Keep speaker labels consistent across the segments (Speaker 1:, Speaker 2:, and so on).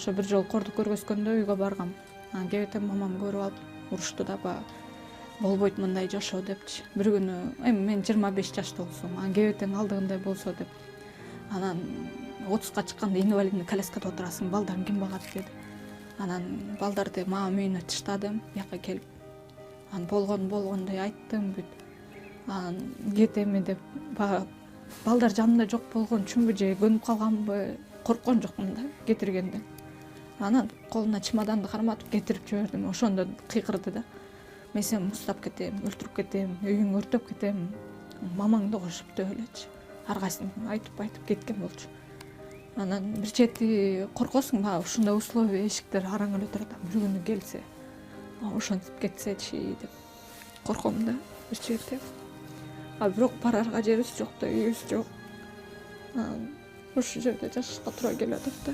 Speaker 1: ошо бир жолу кордук көргөзгөндө үйгө баргам. Анан кебетем мамам көрүп алып урушту да, баягы болбойт мындай жашоо депчи. Бир күнү эми мен 25 жашта болсом, анан кебетең алдыгындай болсо деп. Анан 30га чыкканда инвалидный коляскада отурасың, балдарың ким багат деди. Анан балдарды мамам үйүнө таштады, бияка келип. Анан болгондой айттым бүт. Анан кетеми деп, балдар жанымда жок болгон үчүнбү же көнүп калганбы, корккон жокмун да кетиргенден. Анан колуна чемоданды карматып кетирип жибердим. Ошондо кыйкырды да. Мен сени муздап кетем, өлтүрүп кетем, үйүңдү өртөп кетем. Мамаңды кошуп деп элечи. Ар кайсын айтып кеткен болчу. Анан бир чети коркосуң, баягы ушундай условия, эшиктер араң эле турат. Бир күнү келсе, ошентип кетсечи деп корком да бир чети. Бирок барарга жерибиз жок да, үйүбүз жок. Ушул жерде жашашка туура келип атат да.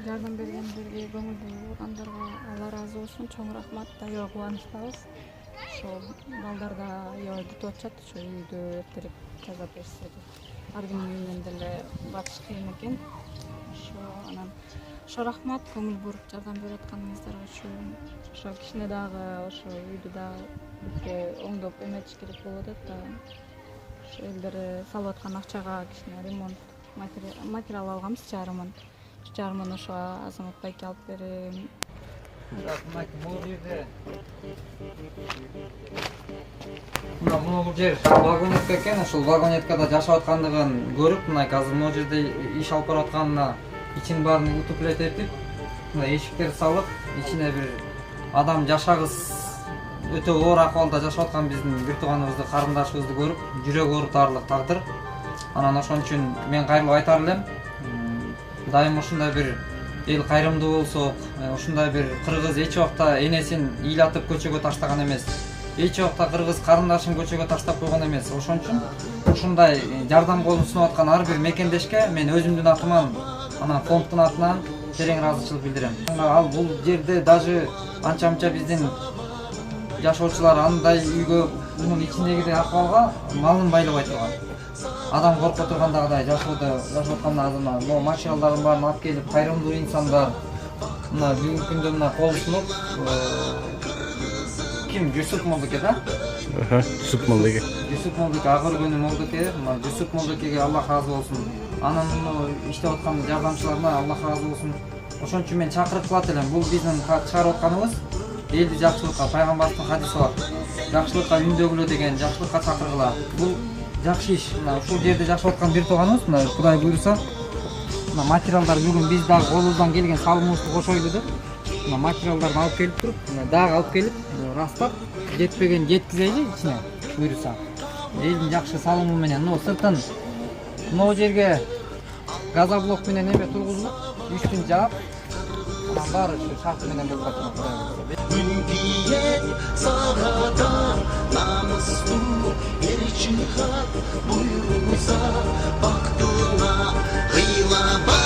Speaker 1: Жардам бергендерге, көңүлдүү бургандарга Алла ыраазы болсун, чоң рахмат. Аябай кубанычтабыз. Ошо балдар да аябай күтүп атышат, ошо үйдү эртерээк жасап берсе деп. Ар кимдин үйүнөн деле батыш кыйын экен. Ошо рахмат, көңүл буруп жардам берип атканыңыздар үчүн. Ошо кичине дагы ошо үйдү дагы бизге оңдоп эметиш керек болуп атат да. Ошо элдер салып аткан акчага кичине ремонт материал алганбыз, жарымын ошо Азамат байке алып берем.
Speaker 2: Бул жер вагонетка экен, ошол вагонеткада жашап аткандыгын көрүп, мына азыр могу жерде иш алып барып атканына ичин баарын утуплет этип, мына эшиктерди салып, ичине бир адам жашагыс өтө оор акыбалда жашап аткан биздин бир тууганыбызды, карындашыбызды көрүп, жүрөгү оорутарлык тагдыр. Анан ошон үчүн мен кайрылып айтар элем, дайым ушундай бир эл кайрымдуу болсок, ушундай бир кыргыз эч убакта энесин ыйлатып көчөгө таштаган эмес. Эч убакта кыргыз карындашын көчөгө таштап койгон эмес. Ошон үчүн ушундай жардам колун сунуп аткан ар бир мекендешке мен өзүмдүн атыман, анан фонддун атынан терең ыраазычылык билдирем. Ал бул жерде даже анча-мынча биздин жашоочулар андай үйгө, мунун ичиндеги акыбалга малын байлабай турган. Адам корко тургандагыдай жашап атканда азырмы могу материалдардын баарын алып келип, кайрымдуу инсандар мына бүгүнкү күндө мына кол сунуп, ким Жусуп Молдоке да?
Speaker 3: Жусуп Молдоке.
Speaker 2: Жусуп Молдоке, ак өргөнү Молдоке, мына Жусуп Молдокеге Аллах ыраазы болсун. Анан муну иштеп аткан жардамчыларына Аллах ыраазы болсун. Ошон үчүн мен чакырып кылат элем. Бул биздин чыгарып атканыбыз элди жакшылыкка, пайгамбардын хадиси бар. Жакшылыкка үндөгүлө деген, жакшылыкка чакыргыла. Бул жакшы иш. Мына ушул жерде жашап аткан бир тууганыбыз, мына Кудай буйруса, мына материалдар бүгүн биз дагы колубуздан келген салымыбызды кошойлу деп, мына материалдарды алып келип туруп, мына дагы алып келип, растап, жетпеген жеткизели ичине буйруса. Элдин жакшы салымы менен, сыртын могу жерге газоблок менен эме тургузулуп, үстүн жаап, анан баары шарты менен болуп калат.
Speaker 4: Zülfiyet sarada namuslu bir cihat buyruğuza baktığına hıyla